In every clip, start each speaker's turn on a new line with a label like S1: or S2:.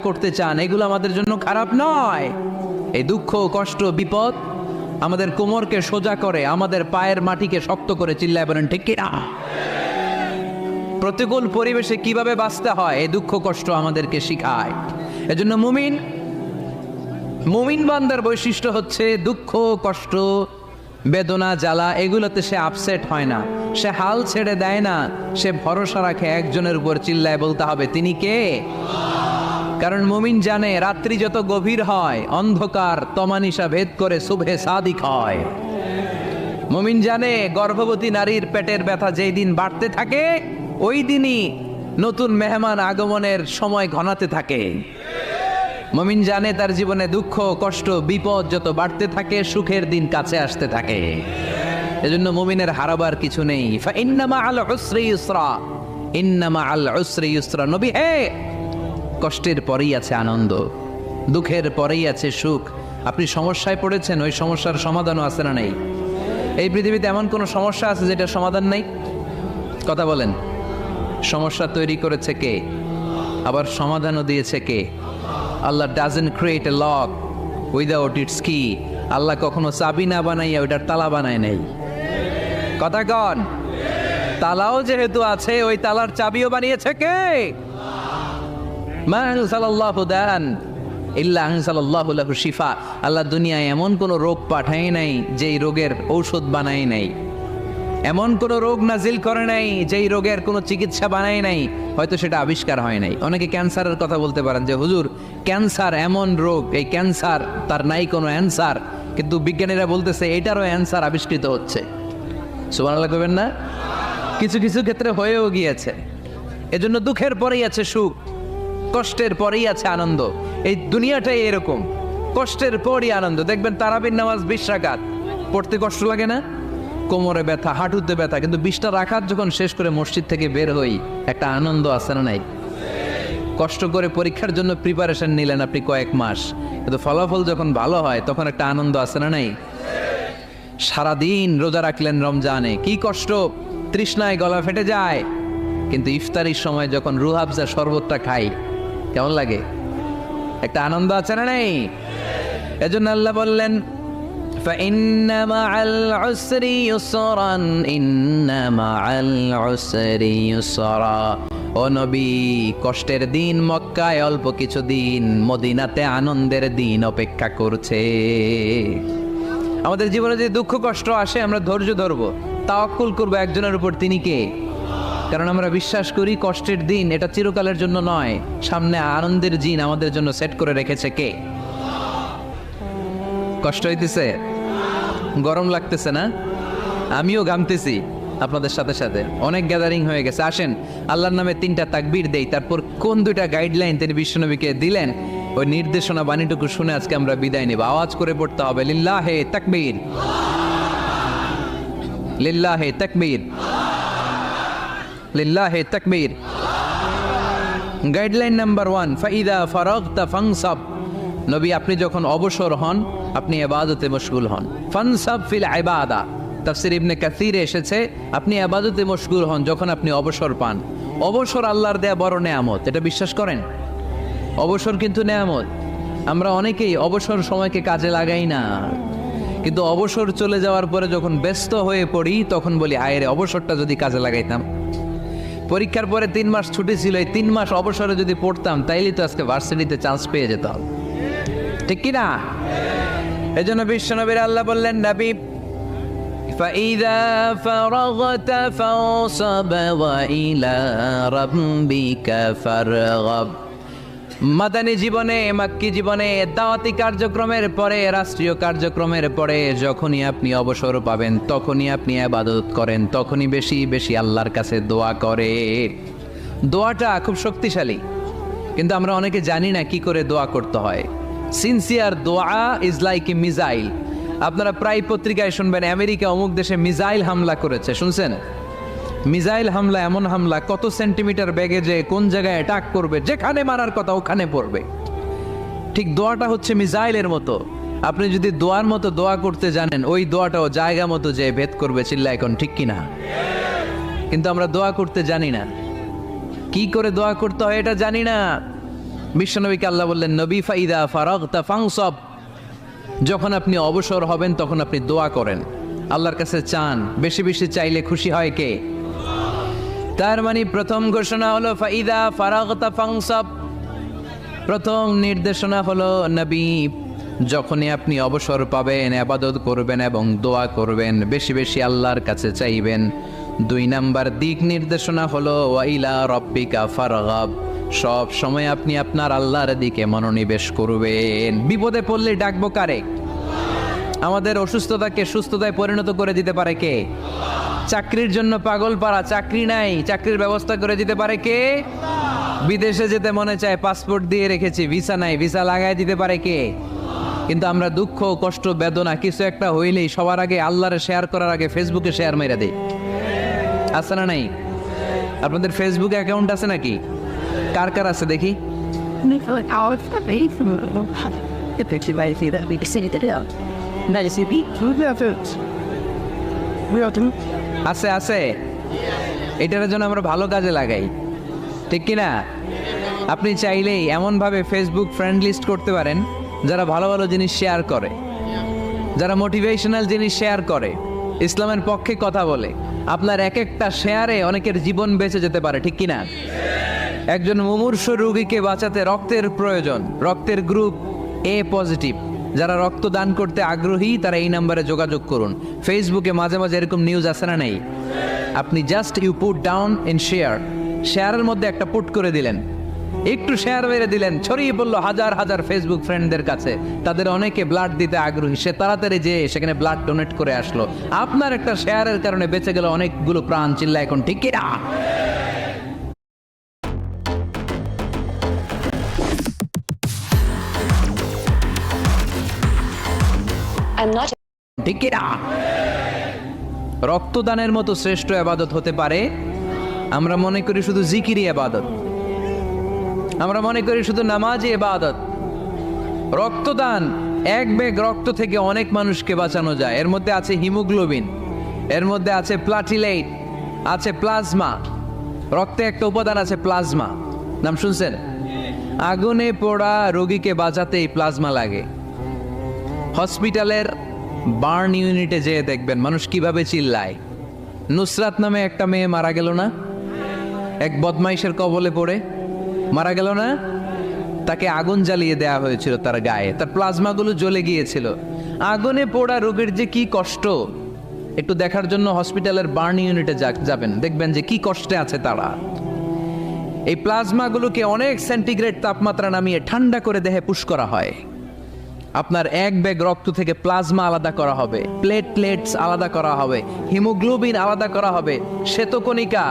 S1: করতে চান, এগুলো আমাদের জন্য খারাপ নয়। এই দুঃখ, কষ্ট, বিপদ আমাদের কোমরকে সোজা করে, আমাদের পায়ের মাটিকে শক্ত করে, চিল্লায় বলেন ঠিক কিনা? প্রতিকূল পরিবেশে কিভাবে বাঁচতে হয় এই দুঃখ কষ্ট আমাদেরকে শিখায়। এজন্য মুমিন বান্দার বৈশিষ্ট্য হচ্ছে দুঃখ কষ্ট বেদনা জ্বালা এগুলোতে সে আপসেট হয় না, সে হাল ছেড়ে দেয় না, সে ভরসা রাখে একজনের উপর, চিল্লায় বলতে হবে তিনি কে? কারণ মুমিন জানে রাত্রি যত গভীর হয় অন্ধকার তমানিসা ভেদ করে সুবহে সাদিক হয়। মুমিন জানে গর্ভবতী নারীর পেটের ব্যথা যেই দিন বাড়তে থাকে ওই দিনই নতুন মেহমান আগমনের সময় ঘনাতে থাকে। মুমিন জানে তার জীবনে দুঃখ কষ্ট বিপদ যত বাড়তে থাকে সুখের দিন কাছে আসতে থাকে। এজন্য মুমিনের হারাবার কিছু নেই। ফাইন্না মাআল উসরি ইউসরা, ইন্না মাআল উসরি ইউসরা। নবী হে, কষ্টের পরেই আছে আনন্দ, দুঃখের পরেই আছে সুখ। আপনি সমস্যায় পড়েছেন, ওই সমস্যার সমাধানও আছে না নাই? এই পৃথিবীতে এমন কোনো সমস্যা আছে যেটার সমাধান নাই? কথা বলেন। সমস্যা তৈরি করেছে কে? আবার সমাধানও দিয়েছে কে? Allah doesn't create a lock without its key. Allah কখনো চাবি না বানাইয়া ওইটার তালা বানায় নাই। কথা কন। তালাও যেহেতু আছে ওই তালার চাবিও বানিয়েছে কে? মা আনজালাল্লাহু দান ইল্লা আনজালাল্লাহু লাহু শিফা। আল্লাহ দুনিয়ায় এমন কোন রোগ পাঠায় নাই যেই রোগের ঔষধ বানায় নাই, এমন কোন রোগ নাজিল করে নাই যেই রোগের কোনো চিকিৎসা বানায় নাই, হয়তো সেটা আবিষ্কার হয় নাই। অনেকে ক্যান্সারের কথা বলতে পারেন যে হুজুর ক্যান্সার এমন রোগ, এই ক্যান্সার তার নাই কোনো অ্যান্সার, কিন্তু বিজ্ঞানীরা বলতেছে এটারও অ্যান্সার আবিষ্কৃত হচ্ছে। সুবহানাল্লাহ কইবেন না? কিছু কিছু ক্ষেত্রে হয়েও গিয়েছে। এজন্য দুঃখের পরেই আছে সুখ, কষ্টের পরেই আছে আনন্দ। এই দুনিয়াটাই এরকম, কষ্টের পরই আনন্দ। দেখবেন তারাবির নামাজ 20 রাকাত পড়তে কষ্ট লাগে না? কোমরে ব্যথা, হাঁটুতে ব্যথা, কিন্তু 20টা রাকাত যখন শেষ করে মসজিদ থেকে বের হই একটা আনন্দ আছে না নাই? কষ্ট করে পরীক্ষার জন্য প্রিপারেশন নিলেন আপনি কয়েক মাস, কিন্তু ফলাফল যখন ভালো হয় তখন একটা আনন্দ আছে না নাই? সারাদিন রোজা রাখলেন রমজানে, কি কষ্ট, তৃষ্ণায় গলা ফেটে যায়, কিন্তু ইফতারির সময় যখন রুহাবজা শরবতটা খাই কেমন লাগে? একটা আনন্দ আছে না নাই? এজন্য আল্লাহ বললেন فإن مع العسر يسرا إن مع العسر يسرا। ও নবী, কষ্টের দিন মক্কায় অল্প কিছু দিন, মদিনাতে আনন্দের দিন অপেক্ষা করছে। আমাদের জীবনে যে দুঃখ কষ্ট আসে আমরা ধৈর্য ধরবো, তাওয়াক্কুল করবো একজনের উপর, তিনি কে? কারণ আমরা বিশ্বাস করি কষ্টের দিন এটা চিরকালের জন্য নয়, সামনে আনন্দের দিন আমাদের জন্য সেট করে রেখেছে কে? কষ্ট হইতেছে, গরম লাগতেছে না? আমিও ঘামতেছি আপনাদের সাথে সাথে, অনেক গ্যাদারিং হয়ে গেছে। আসেন আল্লাহর নামে 3টা তাকবীর দেই, তারপর কোন 2টা গাইডলাইন তিনি বিশ্বনবীকে দিলেন ওই নির্দেশনা বাণীটুকু শুনে আজকে আমরা বিদায় নেব। আওয়াজ করে পড়তে হবে লিল্লাহে তাকবীর, লিল্লাহে তাকবীর, লিল্লাহে তাকবীর। গাইডলাইন নাম্বার 1, ফাইদা ফারাগতা ফানসাব। নবী আপনি যখন অবসর হন আপনি ইবাদতে মশগুল হন। ফানসাব ফিল ইবাদা, তাফসীর ইবনে কাসিরে এসেছে আপনি ইবাদতে মশগুল হন যখন আপনি অবসর পান। অবসর আল্লাহর দেয়া বড় নেয়ামত, এটা বিশ্বাস করেন? অবসর কিন্তু নেয়ামত। আমরা অনেকেই অবসর সময়কে কাজে লাগাই না, কিন্তু অবসর চলে যাওয়ার পরে যখন ব্যস্ত হয়ে পড়ি তখন বলি হায় রে, অবসরটা যদি কাজে লাগাইতাম। পরীক্ষার পরে 3 মাস ছুটি ছিল, এই 3 মাস অবসরে যদি পড়তাম তাইলে তো আজকে ভার্সিটিতে চান্স পেয়ে যেতাম, ঠিক কি না? এজন্য বিশ্বনবীর আল্লাহ বললেন নবী ফাইদা ফারাগতা ফানসাব ওয়া ইলা রাব্বিকা ফারগাব। মাদানী জীবনে, মাক্কি জীবনে, দাওয়াতি কার্যক্রমের পরে, রাষ্ট্রীয় কার্যক্রমের পরে যখনই আপনি অবসর পাবেন তখনই আপনি ইবাদত করেন, তখনই বেশি বেশি আল্লাহর কাছে দোয়া করে। দোয়াটা খুব শক্তিশালী, কিন্তু আমরা অনেকে জানি না কি করে দোয়া করতে হয়। সিনসিয়ার দোয়া ইজ লাইক এ মিসাইল। আপনারা প্রায় পত্রিকায় শুনবেন আমেরিকা অমুক দেশে মিসাইল হামলা করেছে, শুনছেন? মিসাইল হামলা এমন হামলা কত সেন্টিমিটার বেগে যে কোন জায়গায় অ্যাটাক করবে, যেখানে মারার কথা ওখানে পড়বে। ঠিক দোয়াটা হচ্ছে মিসাইলের মতো। আপনি যদি দোয়ার মতো দোয়া করতে জানেন ওই দোয়াটাও জায়গা মতো যে ভেদ করবে, চিল্লা এখন ঠিক কিনা? কিন্তু আমরা দোয়া করতে জানি না, কি করে দোয়া করতে হয় এটা জানি না। বিশ্বনবীকে আল্লাহ বললেন, নবী ফাইদা ফারাগতা ফানসাব, যখন আপনি অবসর হবেন তখন আপনি দোয়া করেন, আল্লাহর কাছে চান। বেশি বেশি চাইলে খুশি হয় কে? তার মানে প্রথম ঘোষণা হলো ফাইদা ফারাগতা ফানসাব, প্রথম নির্দেশনা হলো নবী যখনই আপনি অবসর পাবেন ইবাদত করবেন এবং দোয়া করবেন, বেশি বেশি আল্লাহর কাছে চাইবেন। 2 নাম্বার দিক নির্দেশনা হলো ওয়াইলা রব্বিকা ফারগাব, সব সময় আপনি আপনার আল্লাহর দিকে মনোনিবেশ করবেন। বিপদে পড়লে ডাকবো কারে? আমাদের অসুস্থতাকে সুস্থতায় পরিণত করে দিতে পারে কে? চাকরির জন্য পাগল পারা, চাকরি নাই, চাকরির ব্যবস্থা করে দিতে পারে কে? বিদেশে যেতে মনে চায়, পাসপোর্ট দিয়ে রেখেছি, ভিসা নাই, ভিসা লাগাই দিতে পারে কে? কিন্তু আমরা দুঃখ কষ্ট বেদনা কিছু একটা হইলেই সবার আগে আল্লাহরে শেয়ার করার আগে ফেসবুকে শেয়ার মেরে দেই। আছে না নাই? আপনাদের ফেসবুক অ্যাকাউন্ট আছে নাকি? কার কার আছে দেখি? আছে আছে, এটার জন্য আমরা ভালো কাজে লাগাই, ঠিক কিনা? আপনি চাইলেই এমনভাবে ফেসবুক ফ্রেন্ড লিস্ট করতে পারেন যারা ভালো ভালো জিনিস শেয়ার করে, যারা মোটিভেশনাল জিনিস শেয়ার করে, ইসলামের পক্ষে কথা বলে। আপনার এক একটা শেয়ারে অনেকের জীবন বেঁচে যেতে পারে, ঠিক কিনা? একজন মুমূর্ষ রোগীকে বাঁচাতে রক্তের প্রয়োজন, রক্তের গ্রুপ এ পজিটিভ, যারা রক্ত দান করতে আগ্রহী তারা এই নাম্বারে যোগাযোগ করুন। ফেসবুকে মাঝে মাঝে এরকম নিউজ আসে না নেই? আপনি just you put down in share, শেয়ারের মধ্যে একটা পুট করে দিলেন, একটু শেয়ার মেরে দিলেন, ছড়িয়ে পড়লো হাজার হাজার ফেসবুক ফ্রেন্ডদের কাছে। তাদের অনেকে ব্লাড দিতে আগ্রহী, সে তাড়াতাড়ি যেয়ে সেখানে ব্লাড ডোনেট করে আসলো। আপনার একটা শেয়ারের কারণে বেঁচে গেল অনেকগুলো প্রাণ। চিল্লা এখন ঠিক কিনা? ঠিক কিনা? রক্তদানের মতো শ্রেষ্ঠ ইবাদত হতে পারে? আমরা মনে করি শুধু জিকিরি ইবাদত, আমরা মনে করি শুধু নামাজি ইবাদত। রক্তদান, এক ব্যাগ রক্ত থেকে অনেক মানুষকে বাঁচানো যায়। এর মধ্যে আছে হিমোগ্লোবিন, এর মধ্যে আছে প্লাটিলেট, আছে প্লাজমা। রক্তে একটা উপাদান আছে প্লাজমা, নাম শুনছেন? আগুনে পোড়া রোগীকে বাঁচাতে এই প্লাজমা লাগে। হসপিটালের বার্ন ইউনিটে যেয়ে দেখবেন মানুষ কিভাবে চিল্লায়। নুসরাত নামে একটা মেয়ে মারা গেল না? এক বদমাইশের কবলে পড়ে মারা গেল না? তাকে আগুন জ্বালিয়ে দেওয়া হয়েছিল তার গায়ে, তার প্লাজমাগুলো জ্বলে গিয়েছিল। আগুনে পোড়া রোগীর যে কি কষ্ট, একটু দেখার জন্য হসপিটালের বার্ন ইউনিটে যাবেন, দেখবেন যে কি কষ্টে আছে তারা। এই প্লাজমাগুলোকে অনেক সেন্টিগ্রেড তাপমাত্রা নামিয়ে ঠান্ডা করে দেহে পুশ করা হয়। আপনার এক ব্যাগ রক্ত থেকে প্লাজমা আলাদা করা হবে, প্লেটলেটস আলাদা করা হবে, হিমোগ্লোবিন আলাদা করা হবে, শ্বেতকণিকা,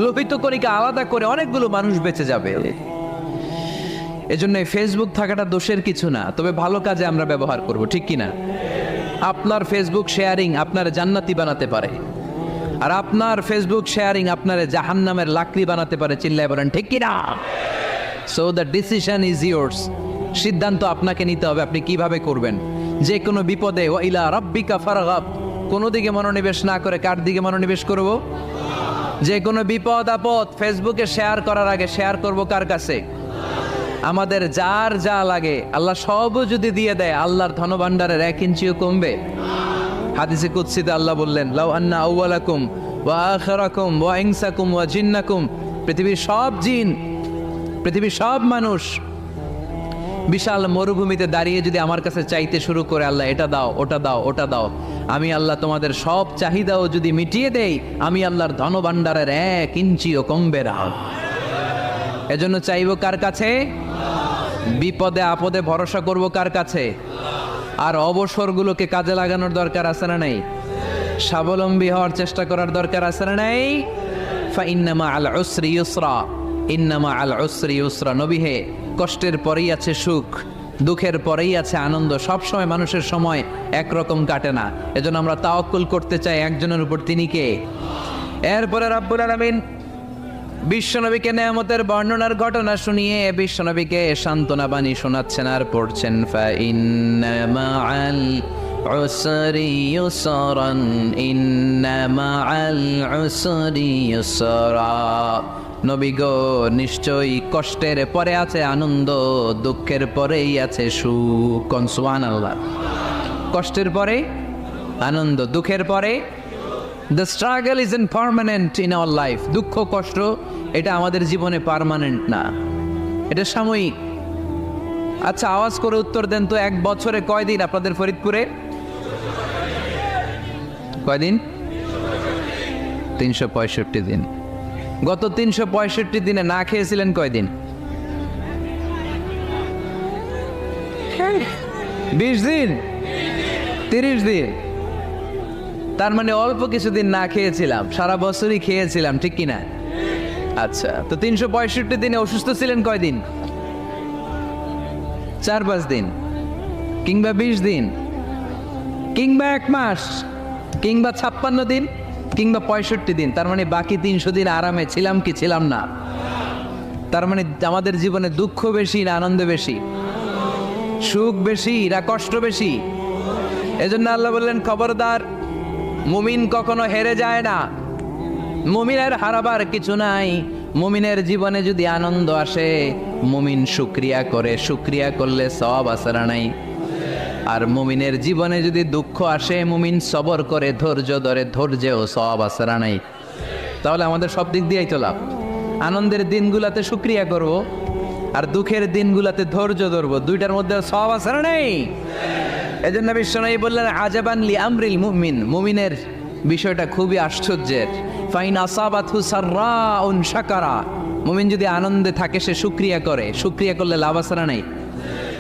S1: লোহিত কণিকা আলাদা করে অনেকগুলো মানুষ বেঁচে যাবে। এজন্য ফেসবুক থাকাটা দোষের কিছু না, তবে ভালো কাজে আমরা ব্যবহার করব, ঠিক কিনা? আপনার ফেসবুক শেয়ারিং আপনার জান্নাতি বানাতে পারে, আর আপনার ফেসবুক শেয়ারিং আপনার জাহান্নামের লাকড়ি বানাতে পারে। চিল্লায় বলেন ঠিক কিনা? So the decision is yours, সিদ্ধান্ত আপনাকে নিতে হবে আপনি কিভাবে করবেন। যে কোনো বিপদে ওয়াইলা রাব্বিকা ফারগাব, কোনো দিকে মনোনিবেশ না করে কার দিকে মনোনিবেশ করব? যে কোনো বিপদ আপদ ফেসবুকে শেয়ার করার আগে শেয়ার করব কার কাছে? আমাদের যার যা লাগে আল্লাহ সবও যদি দিয়ে দেয়, আল্লাহর ধনভাণ্ডারের 1 ইঞ্চিও কমবে? হাদিসে কুদসিতে আল্লাহ বললেন, লাউ আন্না আউওয়ালাকুম ওয়া আখিরাকুম ওয়া ইনসাকুম ওয়া জিন্নাকুম, পৃথিবীর সব জিন, পৃথিবীর সব মানুষ বিশাল মরুভূমিতে দাঁড়িয়ে যদি আমার কাছে চাইতে শুরু করে, আল্লাহ এটা দাও, ওটা দাও, ওটা দাও, আমি আল্লাহ তোমাদের সব চাহিদাও যদি মিটিয়ে দেই, আমি আল্লাহর ধনভাণ্ডারের 1 ইঞ্চিও কমবে না। এজন্য চাইবো কার কাছে? বিপদে আপদে ভরসা করব কার কাছে? আর অবসরগুলোকে কাজে লাগানোর দরকার আছে না নাই? স্বাবলম্বী হওয়ার চেষ্টা করার দরকার আছে না নাই? ফাইন্না মাআল উসরি ইউসরা, ইন্না মাআল উসরি ইউসরা। নবী হে, কষ্টের পরেই আছে সুখ, দুঃখের পরেই আছে আনন্দ। সবসময় মানুষের সময় একরকম কাটে না। এজন্য আমরা তাওয়াক্কুল করতে চাই একজনের উপর, তিনি কে? এরপরে রাব্বুল আলামিন বিশ্বনবীকে নেয়ামতের বর্ণনার ঘটনা শুনিয়ে বিশ্বনবীকে সান্ত্বনা বাণী শোনাচ্ছেন আর পড়ছেন, ফাইন্না মাআল উসরি ইউসরান, ইন্না মাআল উসরি ইউসরা। নবী গো নিশ্চয়ই কষ্টের পরে আছে আনন্দ, দুঃখের পরেই আছে সুখ। সুবহানাল্লাহ। কষ্টের পরে আনন্দ, দুঃখের পরে। The struggle is in permanent in our life. দুঃখ কষ্ট এটা আমাদের জীবনে পার্মানেন্ট না, এটা সাময়িক। আচ্ছা আওয়াজ করে উত্তর দেন তো, এক বছরে কয়দিন আপনাদের ফরিদপুরে? কয়দিন? 365 দিন। গত 365 দিনে না খেয়েছিলেন কয়দিন? 20 দিন, 30 দিন। তার মানে অল্প কিছুদিন না খেয়েছিলাম, সারা বছরই খেয়েছিলাম, ঠিক কিনা? আচ্ছা, তো 365 দিনে অসুস্থ ছিলেন কয়দিন? 4-5 দিন, কিংবা 20 দিন, কিংবা 1 মাস, কিংবা 56 দিন, কিংবা 65 দিন। তার মানে বাকি 300 দিন আরামে ছিলাম কি ছিলাম না? তার মানে আমাদের জীবনে দুঃখ বেশি না আনন্দ বেশি? সুখ বেশি না কষ্ট বেশি? এজন্য আল্লাহ বললেন খবরদার, মুমিন কখনো হেরে যায় না, মুমিনের হারাবার কিছু নাই। মুমিনের জীবনে যদি আনন্দ আসে, মুমিন শুকরিয়া করে, শুকরিয়া করলে সওয়াব আছে না নাই? আর মুমিনের জীবনে যদি দুঃখ আসে, মুমিন সবর করে, ধৈর্য ধরে, ধৈর্যেও সওয়াব আছে না নাই? তাহলে আমাদের সব দিক দিয়েই তো লাভ। আনন্দের দিনগুলাতে শুকরিয়া করব, আর দুঃখের দিনগুলাতে ধৈর্য ধরবো, দুইটার মধ্যে সওয়াব আছে না নাই? এজন্য বিশ্বনবী বললেন আজাবান লি আমরিল মুমিন, মুমিনের বিষয়টা খুবই আশ্চর্যের। ফাইন আসাবাতহু সাররাউন শাকারা, মুমিন যদি আনন্দে থাকে সে শুকরিয়া করে, শুকরিয়া করলে লাভ আছে না নাই?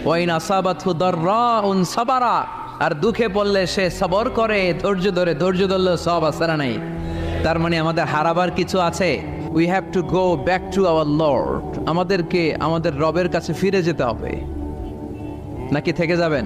S1: ওয়াইন আসাবাতহু দাররাউন সাবারা, আর দুঃখে পড়লে সে সবর করে, ধৈর্য ধরে, ধৈর্য ধরলে সওয়াব আছে না নাই? তার মানে আমাদের হারাবার কিছু আছে। We have to go back to our Lord. আমাদেরকে আমাদের রবের কাছে ফিরে যেতে হবে, নাকি থেকে যাবেন?